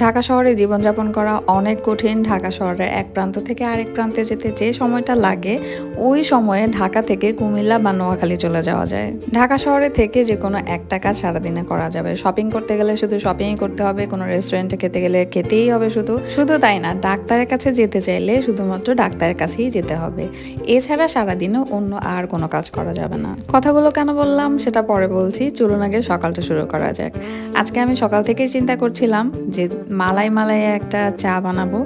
ঢাকা শহরে জীবনযাপন করা অনেক কঠিন। ঢাকা শহরের এক প্রান্ত থেকে আরেক প্রান্তে যেতে যে সময়টা লাগে, ওই সময়ে ঢাকা থেকে কুমিল্লা বা নোয়াখালী চলে যাওয়া যায়। ঢাকা শহরে থেকে যে কোনো একটা কাজ সারাদিনে করা যাবে। শপিং করতে গেলে শুধু শপিংই করতে হবে, কোনো রেস্টুরেন্টে খেতে গেলে খেতেই হবে শুধু তাই না, ডাক্তারের কাছে যেতে চাইলে শুধুমাত্র ডাক্তারের কাছেই যেতে হবে। এছাড়া সারাদিনে অন্য আর কোনো কাজ করা যাবে না। কথাগুলো কেন বললাম সেটা পরে বলছি, চলুন আগে সকালটা শুরু করা যাক। আজকে আমি সকাল থেকেই চিন্তা করছিলাম যে মালাই একটা চা বানাবো।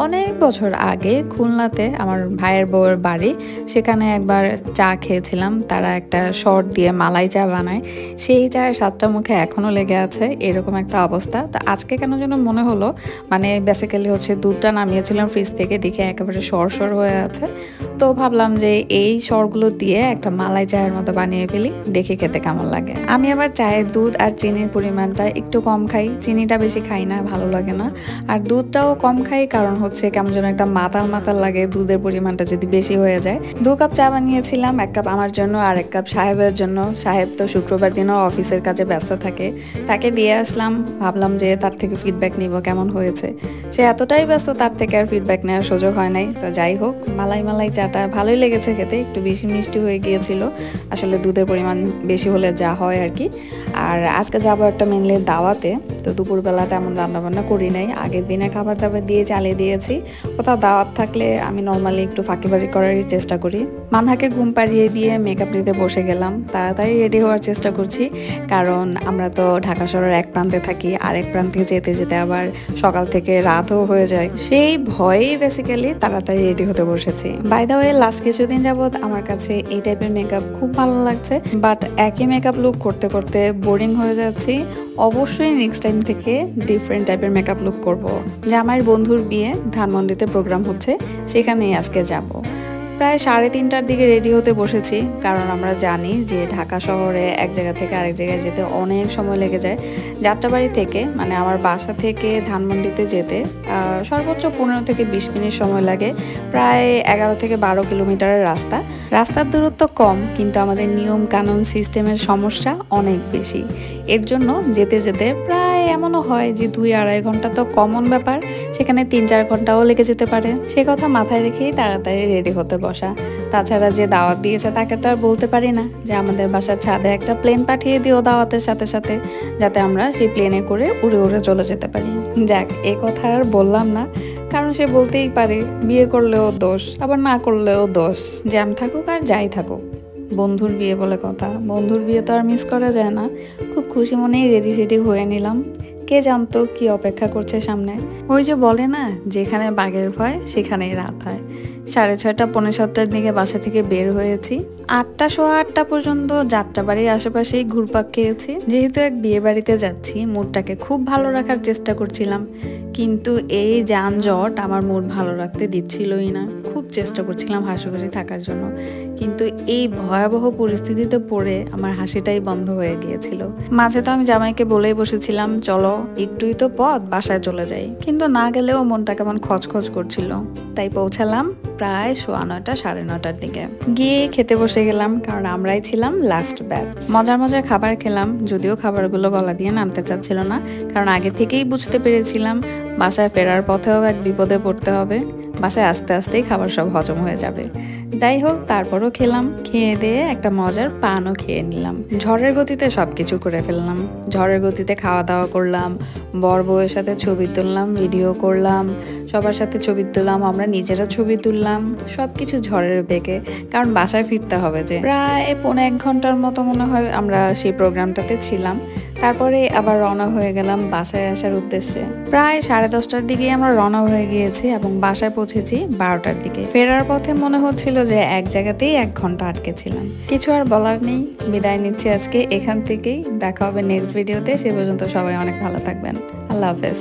অনেক বছর আগে খুলনাতে আমার ভাইয়ের বউয়ের বাড়ি, সেখানে একবার চা খেয়েছিলাম। তারা একটা শর্ট দিয়ে মালাই চা বানায়, সেই চায়ের স্বাদটা মুখে এখনও লেগে আছে। এরকম একটা অবস্থা। তো আজকে কেন যেন মনে হলো, মানে বেসিক্যালি হচ্ছে দুধটা নামিয়েছিলাম ফ্রিজ থেকে, দেখে একেবারে সর হয়ে আছে। তো ভাবলাম যে এই সরগুলো দিয়ে একটা মালাই চায়ের মতো বানিয়ে ফেলি, দেখে খেতে কেমন লাগে। আমি আবার চায়ের দুধ আর চিনির পরিমাণটা একটু কম খাই, চিনিটা বেশি খাই না, ভালো লাগে না। আর দুধটাও কম খাই, কারণ হচ্ছে কেমন যেন একটা মাতাল লাগে দুধের পরিমাণটা যদি বেশি হয়ে যায়। 2 কাপ চা বানিয়েছিলাম, 1 কাপ আমার জন্য আর 1 কাপ সাহেবের জন্য। সাহেব তো শুক্রবার দিনও অফিসের কাজে ব্যস্ত থাকে, তাকে দিয়ে আসলাম। ভাবলাম যে তার থেকে ফিডব্যাক নিব কেমন হয়েছে। সে এতটাই ব্যস্ত, তার থেকে আর ফিডব্যাক নেওয়ার সুযোগ হয় নাই। তো যাই হোক, মালাই চাটা ভালোই লেগেছে খেতে, একটু বেশি মিষ্টি হয়ে গিয়েছিল, আসলে দুধের পরিমাণ বেশি হলে যা হয় আর কি। আর আজকে যাবো একটা মেনলি দাওয়াতে, তো দুপুরবেলা তেমন রান্নাবান্না করি নাই, আগের দিনে খাবার দাবার দিয়ে চালিয়ে দিয়েছি। কোথাও দাওয়াত থাকলে আমি নর্মালি একটু ফাঁকিবাজি করারই চেষ্টা করি। মানহাকে ঘুম পাড়িয়ে দিয়ে মেকআপ নিতে বসে গেলাম, তাড়াতাড়ি রেডি হওয়ার চেষ্টা করছি, কারণ আমরা তো ঢাকা শহরের এক প্রান্তে থাকি, আরেক প্রান্তে যেতে যেতে আবার সকাল থেকে রাতও হয়ে যায়। সেই ভয়েই বেসিক্যালি তাড়াতাড়ি রেডি হতে বসেছি। বাই দ্য ওয়ে, লাস্ট কিছুদিন যাবৎ আমার কাছে এই টাইপের মেকআপ খুব ভালো লাগছে, বাট একই মেকআপ লুক করতে করতে বোরিং হয়ে যাচ্ছি। অবশ্যই নেক্সট টাইম থেকে ডিফারেন্ট টাইপের মেকআপ লুক করব। জামাইয়ের বন্ধুর বিয়ে ধানমন্ডিতে প্রোগ্রাম হচ্ছে, সেখানেই আজকে যাব। প্রায় 3:30টার দিকে রেডি হতে বসেছি, কারণ আমরা জানি যে ঢাকা শহরে এক জায়গা থেকে আরেক জায়গায় যেতে অনেক সময় লেগে যায়। যাত্রাবাড়ি থেকে, মানে আমার বাসা থেকে ধানমন্ডিতে যেতে সর্বোচ্চ 15 থেকে 20 মিনিট সময় লাগে। প্রায় 11 থেকে 12 কিলোমিটারের রাস্তার দূরত্ব কম, কিন্তু আমাদের নিয়ম কানুন সিস্টেমের সমস্যা অনেক বেশি। এর জন্য যেতে যেতে প্রায় এমনও হয় যে 2-2.5 ঘন্টা তো কমন ব্যাপার, সেখানে 3-4 ঘন্টাও লেগে যেতে পারে। সে কথা মাথায় রেখেই তাড়াতাড়ি রেডি হতে বসা। তাছাড়া যে দাওয়াত দিয়েছে তাকে তো আর বলতে পারি না যে আমাদের বাসার ছাদে একটা প্লেন পাঠিয়ে দিও দাওয়াতের সাথে সাথে, যাতে আমরা সেই প্লেনে করে উড়ে চলে যেতে পারি। যাক, এ কথা আর বললাম না, কারণ সে বলতেই পারে বিয়ে করলেও দোষ, আবার না করলেও দোষ। জ্যাম থাকুক আর যাই থাকুক, বন্ধুর বিয়ে বলে কথা, বন্ধুর বিয়ে তো আর মিস করা যায় না। খুব খুশি মনেই রেডি হয়ে নিলাম। কে জানতো কি অপেক্ষা করছে সামনে। ওই যে বলে না, যেখানে বাঘের ভয় সেখানেই রাত হয়। 6:30 পৌনে 7টার দিকে বাসা থেকে বের হয়েছি। 8টা সোয়া 8টা পর্যন্ত যাত্রাবাড়ির আশেপাশেই ঘুরপাক খেয়েছি। যেহেতু এক বিয়ে বাড়িতে যাচ্ছি, মুডটাকে খুব ভালো রাখার চেষ্টা করছিলাম, কিন্তু এই যানজট আমার মুড ভালো রাখতে দিচ্ছিলই না। খুব চেষ্টা করছিলাম হাসিখুশি থাকার জন্য, কিন্তু এই ভয়াবহ পরিস্থিতিতে পড়ে আমার হাসিটাই বন্ধ হয়ে গিয়েছিল। মাঝে তো আমি জামাইকে বলেই বসেছিলাম, চলো একটুই তো পথ, বাসায় চলে যাই, কিন্তু না গেলেও মনটা কেমন খচখচ করছিল। তাই পৌঁছালাম প্রায় 9:15 9:30টার দিকে। গিয়ে খেতে বসে গেলাম, কারণ আমরাই ছিলাম লাস্ট ব্যাচ। মজার খাবার খেলাম, যদিও খাবারগুলো গলা দিয়ে নামতে চাচ্ছিল না, কারণ আগে থেকেই বুঝতে পেরেছিলাম বাসায় ফেরার পথেও এক বিপদে পড়তে হবে। বাসায় আস্তে আস্তেই খাবার সব হজম হয়ে যাবে। যাই হোক, তারপরও খেলাম। খেয়ে দিয়ে একটা মজার পানও খেয়ে নিলাম। ঝড়ের গতিতে সবকিছু করে ফেললাম। ঝড়ের গতিতে খাওয়া দাওয়া করলাম, বর বউয়ের সাথে ছবি তুললাম, ভিডিও করলাম, সবার সাথে ছবি তুললাম, আমরা নিজেরা ছবি তুললাম, সবকিছু ঝড়ের বেগে, কারণ বাসায় ফিরতে হবে। যে প্রায় 1.25 ঘন্টার মতো মনে হয় আমরা সেই প্রোগ্রামটাতে ছিলাম। তারপরে আবার রওনা হয়ে গেলাম বাসায় আসার উদ্দেশ্যে। প্রায় 10:30টার দিকে আমরা রওনা হয়ে গিয়েছি এবং বাসায় পৌঁছেছি 12টার দিকে। ফেরার পথে মনে হচ্ছিল যে এক জায়গাতেই 1 ঘন্টা আটকে ছিলাম। কিছু আর বলার নেই, বিদায় নিচ্ছি আজকে এখান থেকেই। দেখা হবে নেক্সট ভিডিওতে। সে পর্যন্ত সবাই অনেক ভালো থাকবেন। আল্লাহ হাফেজ।